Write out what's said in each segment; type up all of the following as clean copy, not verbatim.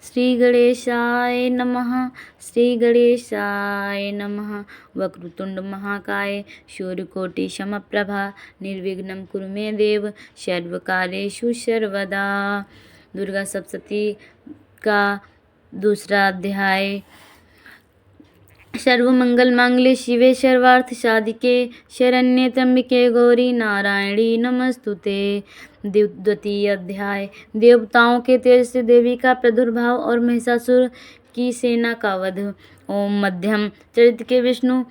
श्री गणेशाय नमः। श्री गणेशाय नमः। वक्रतुंड महाकाय शूरकोटि समप्रभा निर्विघ्नं कुरु मे देव सर्वकार्येषु सर्वदा। दुर्गा सप्तशती का दूसरा अध्याय। सर्वमंगल मांगल्ये शिवे सर्वार्थ साधिके शरण्ये त्र्यंबके गौरी नारायणी नमस्तुते। द्वितीय अध्याय। देवताओं के तेज से देवी का प्रादुर्भाव और महिषासुर की सेना का वध। ओम। मध्यम चरित्र के विष्णु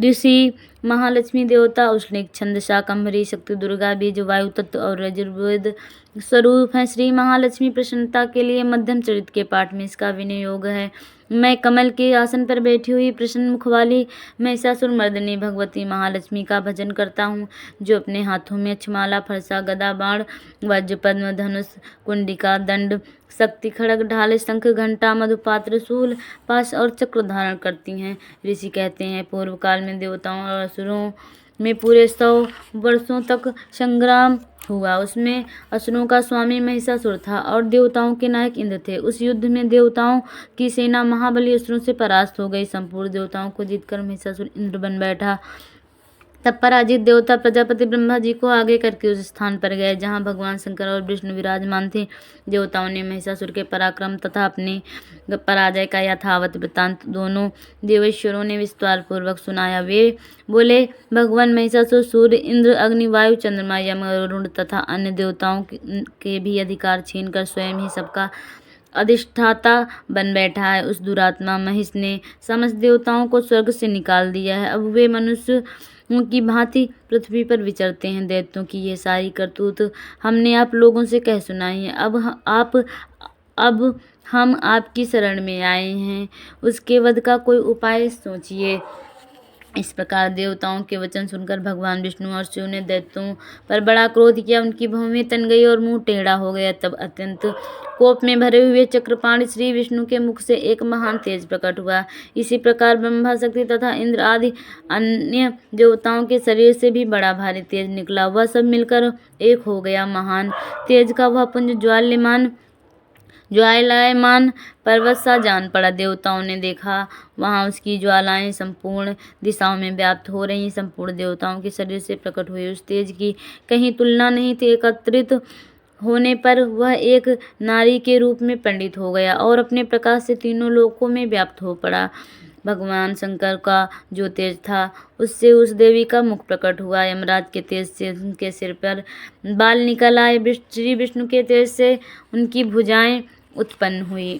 ऋषि महालक्ष्मी देवता उष्णिक छंद शाकंभरी शक्ति दुर्गा बीज वायु तत्व और यजुर्वेद स्वरूप है। श्री महालक्ष्मी प्रसन्नता के लिए मध्यम चरित्र के पाठ में इसका विनियोग है। मैं कमल के आसन पर बैठी हुई प्रसन्न मुख वाली महिषासुर मर्दिनी भगवती महालक्ष्मी का भजन करता हूँ, जो अपने हाथों में अक्षमाला फरसा गदा बाण वज्र पद्म धनुष कुंडिका दंड शक्ति खड़ग ढाल शंख घंटा मधुपात्र शूल पाश और चक्र धारण करती हैं। ऋषि कहते हैं, पूर्व काल में देवताओं और असुरों में पूरे 100 वर्षों तक संग्राम हुआ। उसमें असुरों का स्वामी महिषासुर था और देवताओं के नायक इंद्र थे। उस युद्ध में देवताओं की सेना महाबली असुरों से परास्त हो गई। संपूर्ण देवताओं को जीतकर महिषासुर इंद्र बन बैठा। तब पराजित देवता प्रजापति ब्रह्मा जी को आगे करके उस स्थान पर गए जहाँ भगवान शंकर और विष्णु विराजमान थे। देवताओं ने महिषासुर के पराक्रम तथा अपनी पराजय का यथावत वृत्तांत दोनों देवेश्वरों ने विस्तार पूर्वक सुनाया। वे बोले, भगवान महिषासुर सूर्य इंद्र अग्नि वायु चंद्रमा यम वरुण तथा अन्य देवताओं के भी अधिकार छीनकर स्वयं ही सबका अधिष्ठाता बन बैठा है। उस दुरात्मा महिष ने समस्त देवताओं को स्वर्ग से निकाल दिया है। अब वे मनुष्य की भांति पृथ्वी पर विचरते हैं। दैत्यों की ये सारी करतूत हमने आप लोगों से कह सुनाई है। अब हम आपकी शरण में आए हैं, उसके वध का कोई उपाय सोचिए। इस प्रकार देवताओं के वचन सुनकर भगवान विष्णु और शिव ने दैत्यों पर बड़ा क्रोध किया। उनकी भौहें तन गई और मुंह टेढ़ा हो गया। तब अत्यंत कोप में भरे हुए चक्रपाणि श्री विष्णु के मुख से एक महान तेज प्रकट हुआ। इसी प्रकार ब्रह्मा शक्ति तथा इंद्र आदि अन्य देवताओं के शरीर से भी बड़ा भारी तेज निकला। वह सब मिलकर एक हो गया। महान तेज का वह पुंज ज्वालायमान पर्वत सा जान पड़ा। देवताओं ने देखा, वहां उसकी ज्वालाएं संपूर्ण दिशाओं में व्याप्त हो रही। संपूर्ण देवताओं के शरीर से प्रकट हुए उस तेज की कहीं तुलना नहीं थी। एकत्रित होने पर वह एक नारी के रूप में पंडित हो गया और अपने प्रकाश से तीनों लोकों में व्याप्त हो पड़ा। भगवान शंकर का जो तेज था, उससे उस देवी का मुख प्रकट हुआ। यमराज के तेज से उनके सिर पर बाल निकल आए। श्री विष्णु के तेज से उनकी भुजाएं उत्पन्न हुई।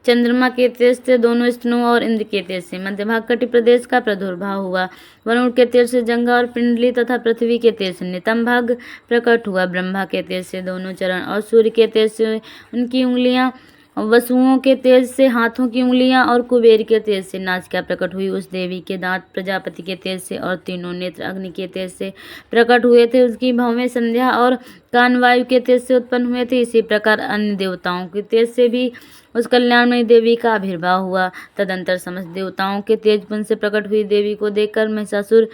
चंद्रमा के तेज से दोनों स्तनों और इंद्र के तेज से मध्य भाग कटि प्रदेश का प्रादुर्भाव हुआ। वरुण के तेज से जंगा और पिंडली तथा पृथ्वी के तेज से नितंब भाग प्रकट हुआ। ब्रह्मा के तेज से दोनों चरण और सूर्य के तेज से उनकी उंगलियां, वसुओं के तेज से हाथों की उंगलियां और कुबेर के तेज से नासिका प्रकट हुई। उस देवी के दांत प्रजापति के तेज से और तीनों नेत्र अग्नि के तेज से प्रकट हुए थे। उसकी भौहें संध्या और कान वायु के तेज से उत्पन्न हुए थे। इसी प्रकार अन्य देवताओं के तेज से भी उस कल्याणमयी देवी का आविर्भाव हुआ। तदंतर समस्त देवताओं के तेज पुंज से प्रकट हुई देवी को देखकर महिषासुर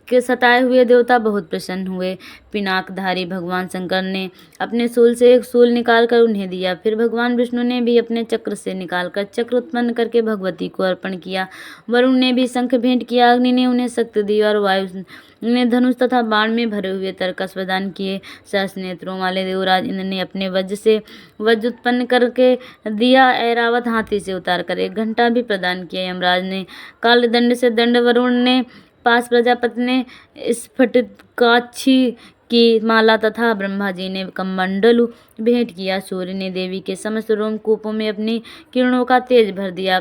के सताए हुए देवता बहुत प्रसन्न हुए। पिनाकधारी भगवान शंकर ने अपने शूल से एक शूल निकालकर उन्हें दिया। फिर भगवान विष्णु ने भी अपने चक्र से निकालकर चक्र उत्पन्न करके भगवती को अर्पण किया। वरुण ने भी शंख भेंट किया। अग्नि ने उन्हें शक्ति दी और वायु ने धनुष तथा बाण में भरे हुए तरकस प्रदान किए। सहस्र नेत्रों वाले देवराज इंद्र ने अपने वज्र से वज्र उत्पन्न करके दिया। ऐरावत हाथी से उतारकर एक घंटा भी प्रदान किया। यमराज ने काल दंड से दंड, वरुण ने पास, प्रजापति ने स्फटिकाक्षी की माला तथा ब्रह्मा जी ने कमंडलु भेंट किया। सूर्य ने देवी के समस्त रोमकूपों में अपनी किरणों का तेज भर दिया।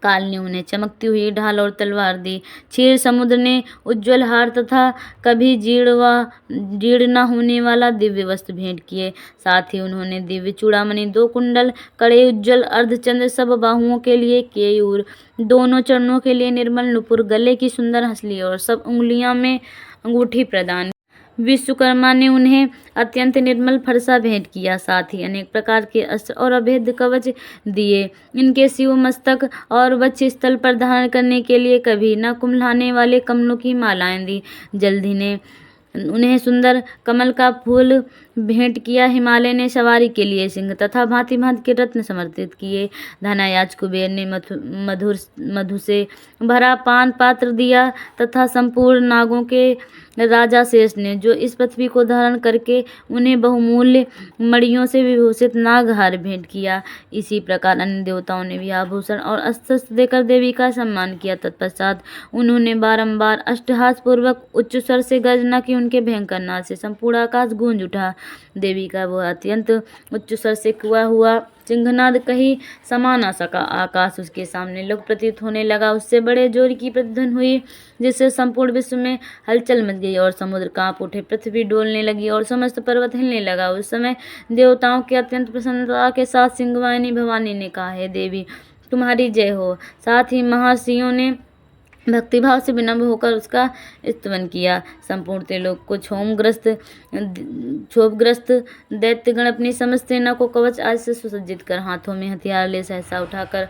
काल ने उन्हें चमकती हुई ढाल और तलवार दी। क्षीर समुद्र ने उज्ज्वल हार तथा कभी जीर्ण न होने वाला दिव्य वस्त्र भेंट किए। साथ ही उन्होंने दिव्य चूड़ामणि, 2 कुंडल, कड़े उज्ज्वल अर्धचंद्र, सब बाहुओं के लिए केयूर, दोनों चरणों के लिए निर्मल नुपुर, गले की सुंदर हंसली और सब उंगलियों में अंगूठी प्रदान। विश्वकर्मा ने उन्हें अत्यंत निर्मल फरसा भेंट किया। साथ ही अनेक प्रकार के अस्त्र और अभेद्य कवच दिए। इनके शिव मस्तक और वक्ष स्थल पर धारण करने के लिए कभी न कुम्हलाने वाले कमलों की मालाएं दी। जल्दी ने उन्हें सुंदर कमल का फूल भेंट किया। हिमालय ने सवारी के लिए सिंह तथा भांति भांति के रत्न समर्पित किए। धनायाज कुबेर ने मधु से भरा पान पात्र दिया तथा संपूर्ण नागों के राजा शेष ने, जो इस पृथ्वी को धारण करके उन्हें बहुमूल्य मणियों से विभूषित नागहार भेंट किया। इसी प्रकार अन्य देवताओं ने भी आभूषण और अस्त्र देकर देवी का सम्मान किया। तत्पश्चात उन्होंने बारंबार अष्टहास पूर्वक उच्च स्वर से गर्जना की। उनके भयंकर नाद से संपूर्ण आकाश गूंज उठा। देवी का वह अत्यंत उच्च स्वर से कुआ हुआ सिंहनाद कहीं समा न सका। आकाश उसके सामने लोक प्रतीत होने लगा। उससे बड़े जोर की प्रतिध्वनि हुई, जिससे संपूर्ण विश्व में हलचल मच गई और समुद्र कांप उठे, पृथ्वी डोलने लगी और समस्त पर्वत हिलने लगा। उस समय देवताओं के अत्यंत प्रसन्नता के साथ सिंहवाहिनी भवानी ने कहा, हे देवी, तुम्हारी जय हो। साथ ही महर्षियों ने भक्तिभाव से विनम्र होकर उसका स्तवन किया। संपूर्ण त्रिलोक को क्षोभग्रस्त दैत्यगण अपनी समस्त सेना को कवच आज से सुसज्जित कर हाथों में हथियार ले सहसा उठाकर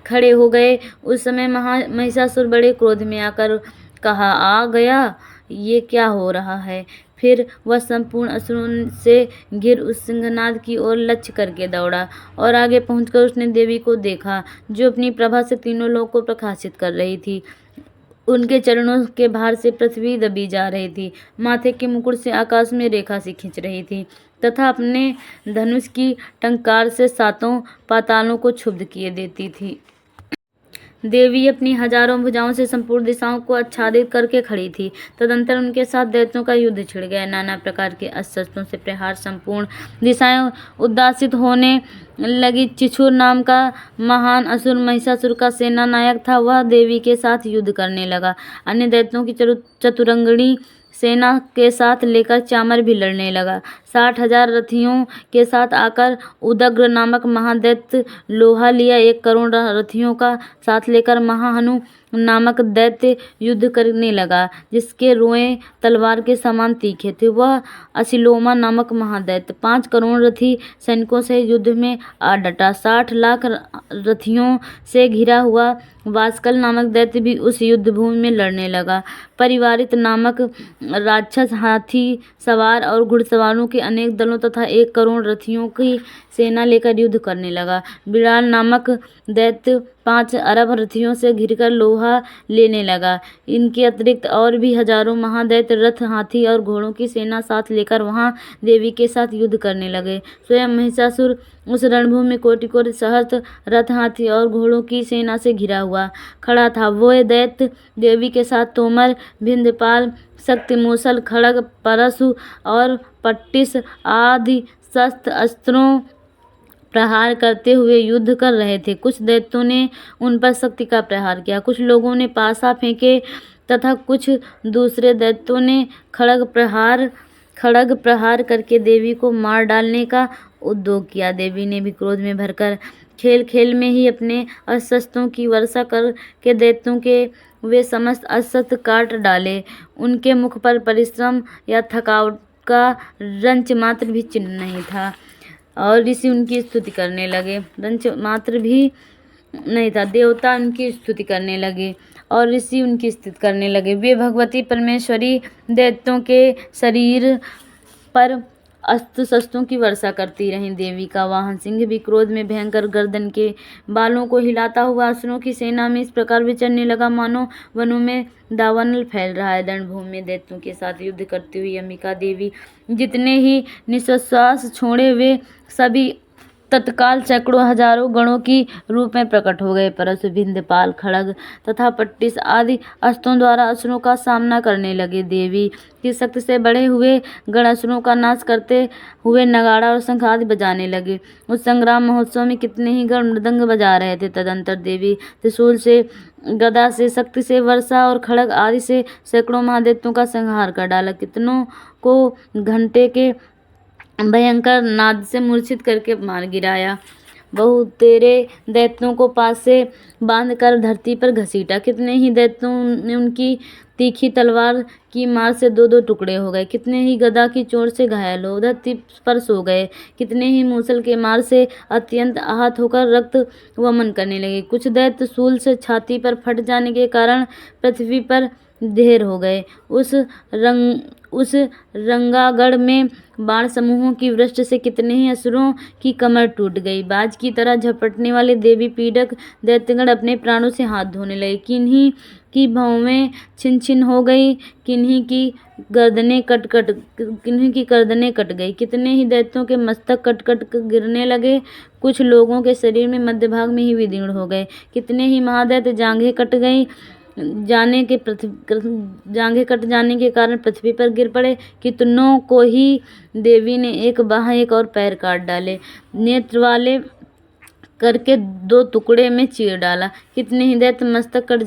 खड़े हो गए। उस समय महिषासुर बड़े क्रोध में आकर कहा, आ गया, ये क्या हो रहा है। फिर वह संपूर्ण असुरों से घिर उस सिंहनाद की ओर लक्ष्य करके दौड़ा और आगे पहुंचकर उसने देवी को देखा, जो अपनी प्रभा से तीनों लोक को प्रकाशित कर रही थी। उनके चरणों के भार से पृथ्वी दबी जा रही थी, माथे के मुकुट से आकाश में रेखा सी खींच रही थी तथा अपने धनुष की टंकार से सातों पातालों को क्षुब्ध किए देती थी। देवी अपनी हजारों भुजाओं से संपूर्ण दिशाओं को आच्छादित करके खड़ी थी। तदंतर उनके साथ दैत्यों का युद्ध छिड़ गया। नाना प्रकार के अस्त्रों से प्रहार संपूर्ण दिशाएं उद्दासित होने लगी। चिछुर नाम का महान असुर महिषासुर का सेना नायक था। वह देवी के साथ युद्ध करने लगा। अन्य दैत्यों की चतुरंगणी सेना के साथ लेकर चामर भी लड़ने लगा। 60,000 रथियों के साथ आकर उदग्र नामक महादैत्य लोहा लिया। 1 करोड़ रथियों का साथ लेकर महाहनु नामक दैत्य युद्ध करने लगा, जिसके रोएं तलवार के समान तीखे थे। वह असिलोमा नामक महादैत्य 5 करोड़ रथी सैनिकों से युद्ध में आ डटा। 60 लाख रथियों से घिरा हुआ वास्कल नामक दैत्य भी उस युद्ध भूमि में लड़ने लगा। परिवारित नामक राक्षस हाथी सवार और घुड़सवारों के अनेक दलों तथा 1 करोड़ रथियों की सेना लेकर युद्ध करने लगा। बिड़ाल नामक दैत्य 5 अरब रथियों से घिरकर लोहा लेने लगा। इनके अतिरिक्त और भी हजारों महादैत्य रथ, हाथी और घोड़ों की सेना साथ लेकर वहां देवी के साथ युद्ध करने लगे। स्वयं महिषासुर उस रणभूमि में कोटि-कोटि सहस्त्र रथ, हाथी और घोड़ों की सेना से घिरा हुआ खड़ा था। वो दैत्य देवी के साथ तोमर, भिंदपाल, शक्ति मूसल, खड्ग, परशु और पट्टिस आदि शस्त्र अस्त्रों प्रहार करते हुए युद्ध कर रहे थे। कुछ दैत्यों ने उन पर शक्ति का प्रहार किया, कुछ लोगों ने पासा फेंके तथा कुछ दूसरे दैत्यों ने खड्ग प्रहार करके देवी को मार डालने का उद्योग किया। देवी ने भी क्रोध में भरकर खेल खेल में ही अपने अस्त्रों की वर्षा करके दैत्यों के वे समस्त अस्त्र काट डाले। उनके मुख पर परिश्रम या थकावट का रंच मात्र भी चिन्ह नहीं था और ऋषि उनकी स्तुति करने लगे। रंच मात्र भी नहीं था। देवता उनकी स्तुति करने लगे और ऋषि उनकी स्तुति करने लगे। वे भगवती परमेश्वरी दैत्यों के शरीर पर अस्त्र शस्त्रों की वर्षा करती रहीं। देवी का वाहन सिंह भी क्रोध में भयंकर गर्दन के बालों को हिलाता हुआ असुरों की सेना में इस प्रकार विचरने लगा, मानो वनों में दावानल फैल रहा है। रणभूमि में दैत्यों के साथ युद्ध करती हुई अंबिका देवी जितने ही निश्वास छोड़े, वे सभी तत्काल सैकड़ों हजारों गणों की रूप में प्रकट हो गए। परशु, भिंदपाल, खड्ग तथा पट्टिस आदि अस्त्रों द्वारा असुरों का सामना करने लगे। देवी की शक्ति से बड़े हुए गण असुरों का नाश करते हुए नगाड़ा और शंख आदि बजाने लगे। उस संग्राम महोत्सव में कितने ही गण मृदंग बजा रहे थे। तदंतर देवी त्रिशूल से, गदा से, शक्ति से, वर्षा और खड्ग आदि से सैकड़ों महादैत्यों का संहार कर डाला। कितनों को घंटे के भयंकर नाद से मूर्छित करके मार गिराया। बहुतेरे दैत्यों को पास से बांधकर धरती पर घसीटा। कितने ही दैत्यों ने उनकी तीखी तलवार की मार से 2-2 टुकड़े हो गए। कितने ही गदा की चोट से घायल हो धरती पर सो गए। कितने ही मूसल के मार से अत्यंत आहत होकर रक्त वमन करने लगे। कुछ दैत्य शूल से छाती पर फट जाने के कारण पृथ्वी पर ढेर हो गए। उस रंगागढ़ में बाण समूहों की वृष्टि से कितने ही असुरों की कमर टूट गई। बाज की तरह झपटने वाले देवी पीड़क दैत्यगण अपने प्राणों से हाथ धोने लगे। किन्हीं की भौवें छिन छिन हो गई, किन्हीं की गर्दनें कट गई, कितने ही दैत्यों के मस्तक कट कट कर गिरने लगे। कुछ लोगों के शरीर में मध्य भाग में ही विदीर्ण हो गए। कितने ही महादैत्य जांघें कट जाने के कारण पृथ्वी पर गिर पड़े। कितनों को ही देवी ने एक बाह एक और पैर काट डाले, नेत्र वाले करके 2 टुकड़े में चीर डाला। कितने ही दैत्य मस्तक कट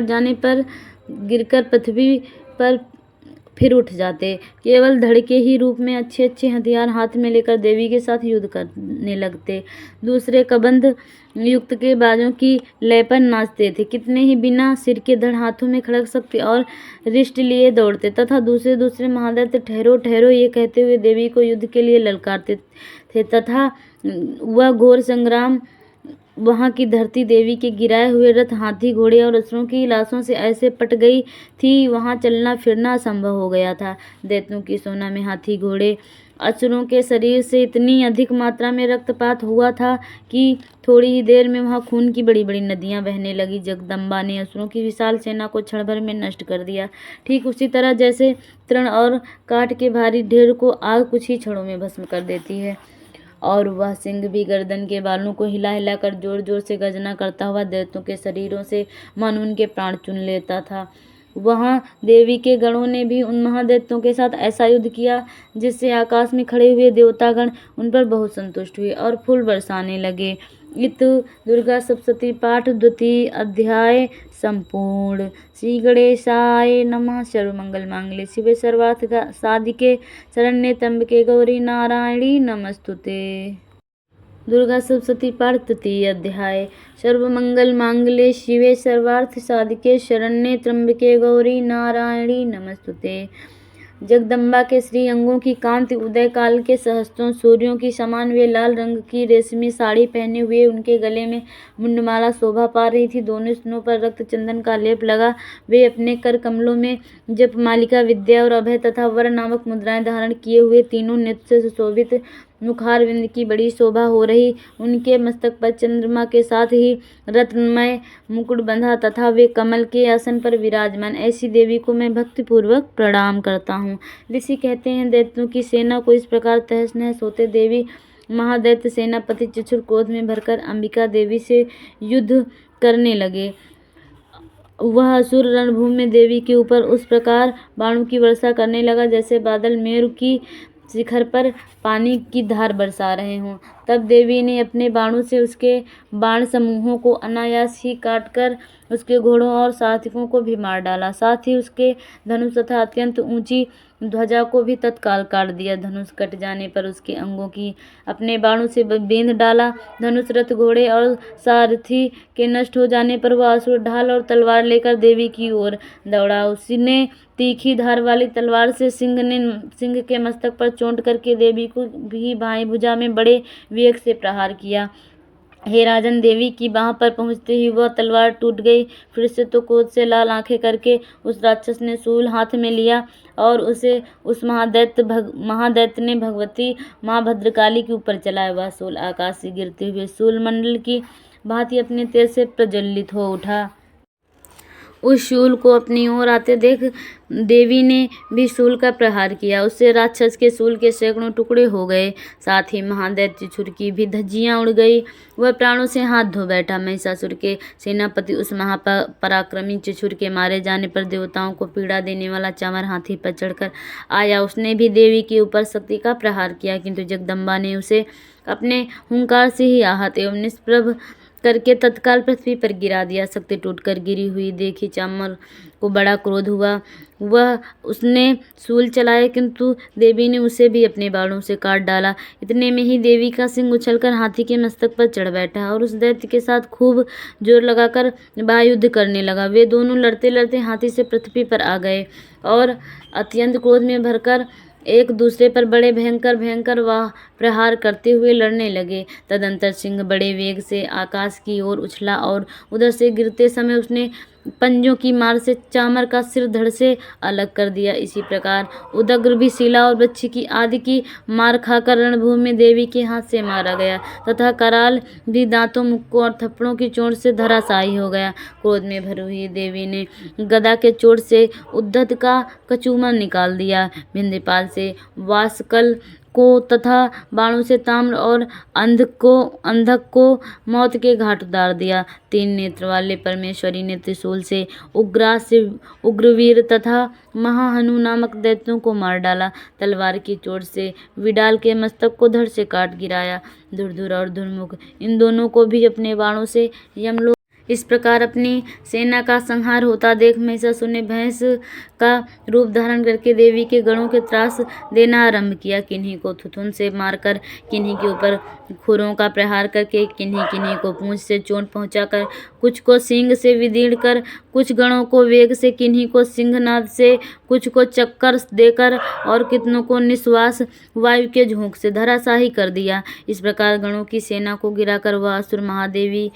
जाने पर गिरकर पृथ्वी पर फिर उठ जाते। केवल धड़ के ही रूप में अच्छे अच्छे हथियार हाथ में लेकर देवी के साथ युद्ध करने लगते। दूसरे कबंध युक्त के बाजों की लय पर नाचते थे। कितने ही बिना सिर के धड़ हाथों में खड़क सकते और रिष्ट लिए दौड़ते तथा दूसरे महादैत्य ठहरो ठहरो ये कहते हुए देवी को युद्ध के लिए ललकारते थे तथा वह घोर संग्राम वहां की धरती देवी के गिराए हुए रथ, हाथी, घोड़े और असुरों की लाशों से ऐसे पट गई थी, वहां चलना फिरना असंभव हो गया था। दैत्यों की सेना में हाथी, घोड़े, असुरों के शरीर से इतनी अधिक मात्रा में रक्तपात हुआ था कि थोड़ी ही देर में वहां खून की बड़ी बड़ी नदियां बहने लगी। जगदम्बा ने असुरों की विशाल सेना को क्षण भर में नष्ट कर दिया, ठीक उसी तरह जैसे तृण और काठ के भारी ढेर को आग कुछ ही क्षणों में भस्म कर देती है। और वह सिंह भी गर्दन के बालों को हिला हिला कर जोर जोर से गर्जना करता हुआ दैत्यों के शरीरों से मानो उनके प्राण चुन लेता था। वहां देवी के गणों ने भी उन महादैत्यों के साथ ऐसा युद्ध किया जिससे आकाश में खड़े हुए देवतागण उन पर बहुत संतुष्ट हुए और फूल बरसाने लगे। इत दुर्गा सप्तशती पाठ द्वितीय अध्याय संपूर्ण। श्री गणेशाय नमः। सर्वमंगल मांगल्ये शिवे सर्वार्थ साधिके शरण्ये त्र्यंबके गौरी नारायणी नमस्तुते। दुर्गा सप्तशती पाठ तृतीय अध्याय। सर्वमंगल मांगल्ये शिवे सर्वार्थ साधिके शरण्ये त्र्यंबके गौरी नारायणी नमस्तुते। जगदम्बा के श्री अंगों की कांति उदय काल के सहस्त्रों सूर्यों की समान। वे लाल रंग की रेशमी साड़ी पहने हुए, उनके गले में मुंडमाला शोभा पा रही थी। दोनों स्तनों पर रक्त चंदन का लेप लगा। वे अपने कर कमलों में जप मालिका, विद्या और अभय तथा वर नामक मुद्राएं धारण किए हुए, तीनों नेत्र से सुशोभित, मुखार विंद की बड़ी शोभा हो रही। उनके मस्तक पर चंद्रमा के साथ ही रत्नमय मुकुट बंधा तथा वे कमल के आसन पर विराजमान। ऐसी देवी को मैं भक्ति पूर्वक प्रणाम करता हूँ। ऋषि कहते हैं, दैत्यों की सेना को इस प्रकार तहस नहस होते देवी महादैत्य सेनापति चक्षुर क्रोध में भरकर अंबिका देवी से युद्ध करने लगे। वह असुर रणभूमि में देवी के ऊपर उस प्रकार बाणों की वर्षा करने लगा जैसे बादल मेरु की शिखर पर पानी की धार बरसा रहे हों। तब देवी ने अपने बाणों से उसके बाण समूहों को अनायास ही काटकर उसके घोड़ों और सारथियों को भी मार डाला। साथ ही उसके धनुष तथा अत्यंत ऊंची ध्वजा को भी तत्काल काट दिया। धनुष कट जाने पर उसके अंगों की अपने बाणों से बेंध डाला। धनुष, रथ, घोड़े और सारथी के नष्ट हो जाने पर वह असुर ढाल और तलवार लेकर देवी की ओर दौड़ा। उसने तीखी धार वाली तलवार से सिंह के मस्तक पर चोट करके देवी को भी बाएं भुजा में बड़े वेग से प्रहार किया। हे राजन, देवी की बाह पर पहुंचते ही वह तलवार टूट गई। फिर से तो क्रोध से लाल आंखें करके उस राक्षस ने शूल हाथ में लिया और उसे उस महादैत्य ने भगवती माँ भद्रकाली के ऊपर चलाया। वह शूल आकाश से गिरते हुए शूल मंडल की भांति अपने तेज से प्रज्वलित हो उठा। उस शूल को अपनी ओर आते देख देवी ने भी शूल का प्रहार किया। उससे राक्षस के शूल के सैकड़ों टुकड़े हो गए। साथ ही महादैत्य चक्षुर की भी धज्जियां उड़ गई। वह प्राणों से हाथ धो बैठा। महिषासुर के सेनापति उस महापराक्रमी चक्षुर के मारे जाने पर देवताओं को पीड़ा देने वाला चामर हाथी पर चढ़कर आया। उसने भी देवी के ऊपर शक्ति का प्रहार किया, किंतु जगदम्बा ने उसे अपने हुंकार से ही आहत एवं निष्प्रभ करके तत्काल पृथ्वी पर गिरा दिया। शक्ति टूटकर गिरी हुई देखी चामर को बड़ा क्रोध हुआ। वह उसने शूल चलाया, किंतु देवी ने उसे भी अपने बाणों से काट डाला। इतने में ही देवी का सिंह उछलकर हाथी के मस्तक पर चढ़ बैठा और उस दैत्य के साथ खूब जोर लगाकर बायुद्ध करने लगा। वे दोनों लड़ते लड़ते हाथी से पृथ्वी पर आ गए और अत्यंत क्रोध में भरकर एक दूसरे पर बड़े भयंकर वह प्रहार करते हुए लड़ने लगे। तदंतर सिंह बड़े वेग से आकाश की ओर उछला और उधर से गिरते समय उसने पंजों की मार से चामर का सिर धड़ से अलग कर दिया। इसी प्रकार उदग्र भी शिला और वृक्ष की आदि की मार खाकर रणभूमि में देवी के हाथ से मारा गया तथा कराल भी दांतों, मुक्कों और थप्पड़ों की चोट से धराशायी हो गया। क्रोध में भरी हुई देवी ने गदा के चोट से उद्धत का कचूमर निकाल दिया, विंध्यपाल से वासकल को तथा बाणों से ताम्र और अंधक को मौत के घाट उतार दिया। 3 नेत्र वाले परमेश्वरी ने त्रिशूल से उग्रास्य, उग्रवीर तथा महाहनु नामक दैत्यों को मार डाला। तलवार की चोट से विडाल के मस्तक को धड़ से काट गिराया। धुरधुर और धुरमुख इन दोनों को भी अपने बाणों से यमलोक। इस प्रकार अपनी सेना का संहार होता देख महिषासुर ने भैंस का रूप धारण करके देवी के गणों के त्रास देना आरंभ किया। किन्हीं को थुथुन से मारकर, किन्हीं के ऊपर खुरों का प्रहार करके, किन्हीं को पूंछ से चोट पहुंचाकर, कुछ को सींग से विदीर्ण कर, कुछ गणों को वेग से, किन्हीं को सिंहनाद से, कुछ को चक्कर देकर और कितनों को निश्वास वायु के झोंक से धराशाही कर दिया। इस प्रकार गणों की सेना को गिराकर वह असुर महादेवी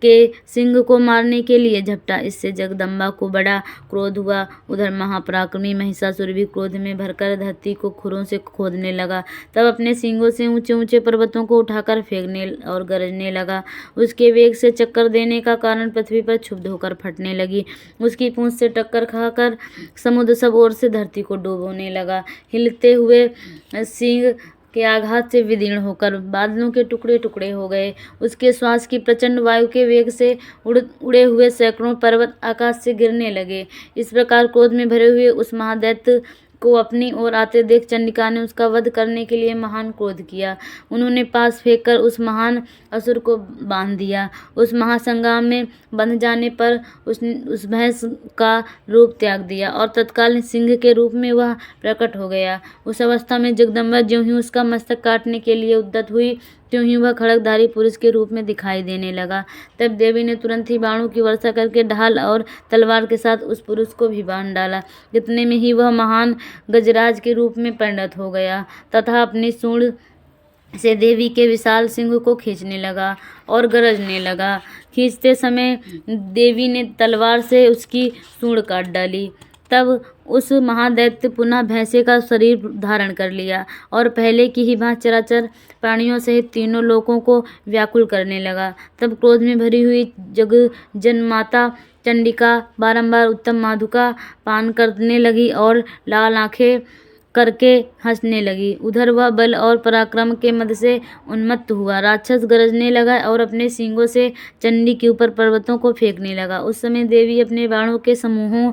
के सिंह को मारने के लिए झपटा। इससे जगदम्बा को बड़ा क्रोध हुआ। उधर महापराक्रमी महिषासुर भी क्रोध में भरकर धरती को खुरों से खोदने लगा। तब अपने सींगों से ऊंचे ऊंचे पर्वतों को उठाकर फेंकने और गरजने लगा। उसके वेग से चक्कर देने का कारण पृथ्वी पर क्षुब्ध होकर फटने लगी। उसकी पूंछ से टक्कर खाकर समुद्र सब ओर से धरती को डुबोने लगा। हिलते हुए सींग के आघात से विदीर्ण होकर बादलों के टुकड़े टुकड़े हो गए। उसके श्वास की प्रचंड वायु के वेग से उड़े हुए सैकड़ों पर्वत आकाश से गिरने लगे। इस प्रकार क्रोध में भरे हुए उस महादैत्य को अपनी ओर आते देख चंडिका ने उसका वध करने के लिए महान क्रोध किया। उन्होंने पास फेंककर उस महान असुर को बांध दिया। उस महासंग्राम में बंध जाने पर उसने उस भैंस का रूप त्याग दिया और तत्काल सिंह के रूप में वह प्रकट हो गया। उस अवस्था में जगदम्बा ज्यों ही उसका मस्तक काटने के लिए उद्यत हुई, त्यों ही वह खड़गधारी पुरुष के रूप में दिखाई देने लगा। तब देवी ने तुरंत ही बाणों की वर्षा करके ढाल और तलवार के साथ उस पुरुष को भी बांध डाला। इतने में ही वह महान गजराज के रूप में परिणत हो गया तथा अपनी सूंड से देवी के विशाल सिंह को खींचने लगा और गरजने लगा। खींचते समय देवी ने तलवार से उसकी सूंड काट डाली। तब उस महादैत्य पुनः भैंसे का शरीर धारण कर लिया और पहले की ही भांति चराचर प्राणियों सहित तीनों लोकों को व्याकुल करने लगा। तब क्रोध में भरी हुई जगन्माता चंडिका बारंबार उत्तम माधु का पान करने लगी और लाल आंखें करके हंसने लगी। उधर वह बल और पराक्रम के मद से उन्मत्त हुआ राक्षस गरजने लगा और अपने सींगों से चंडी के ऊपर पर्वतों को फेंकने लगा। उस समय देवी अपने बाणों के समूहों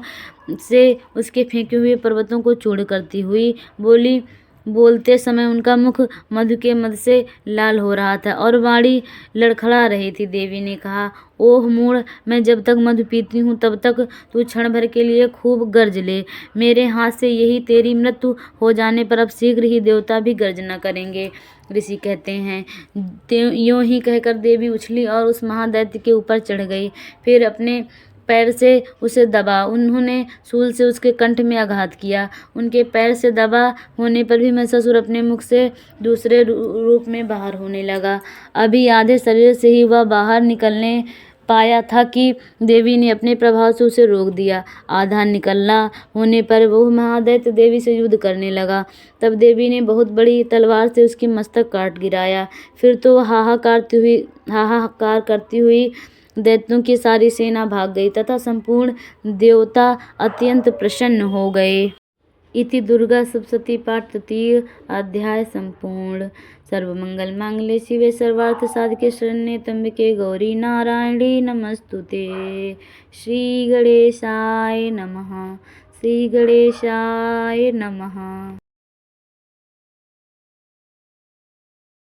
से उसके फेंके हुए पर्वतों को चूर्ण करती हुई बोली। बोलते समय उनका मुख मधु के मद से लाल हो रहा था और वाणी लड़खड़ा रही थी। देवी ने कहा, ओह मूढ़, मैं जब तक मधु पीती हूँ तब तक तू क्षण भर के लिए खूब गर्ज ले। मेरे हाथ से यही तेरी मृत्यु हो जाने पर अब शीघ्र ही देवता भी गर्जना करेंगे। ऋषि कहते हैं, यूं ही कहकर देवी उछली और उस महादैत्य के ऊपर चढ़ गई। फिर अपने पैर से उसे दबा। उन्होंने शूल से उसके कंठ में आघात किया। उनके पैर से दबा होने पर भी महिषासुर अपने मुख से दूसरे रूप में बाहर होने लगा। अभी आधे शरीर से ही वह बाहर निकलने पाया था कि देवी ने अपने प्रभाव से उसे रोक दिया। आधा निकलना होने पर वह महादैत्य देवी से युद्ध करने लगा। तब देवी ने बहुत बड़ी तलवार से उसकी मस्तक काट गिराया। फिर तो वह हाहाकार करती हुई दैत्यों की सारी सेना भाग गई तथा संपूर्ण देवता अत्यंत प्रसन्न हो गए। इति दुर्गा सप्तशती पाठ तृतीय अध्याय संपूर्ण। सर्वमंगल मांगल्ये शिवे सर्वार्थ साधके शरण्ये त्र्यंबके गौरी नारायणी नमस्तुते। श्री गणेशाय नमः। श्री गणेशाय नमः।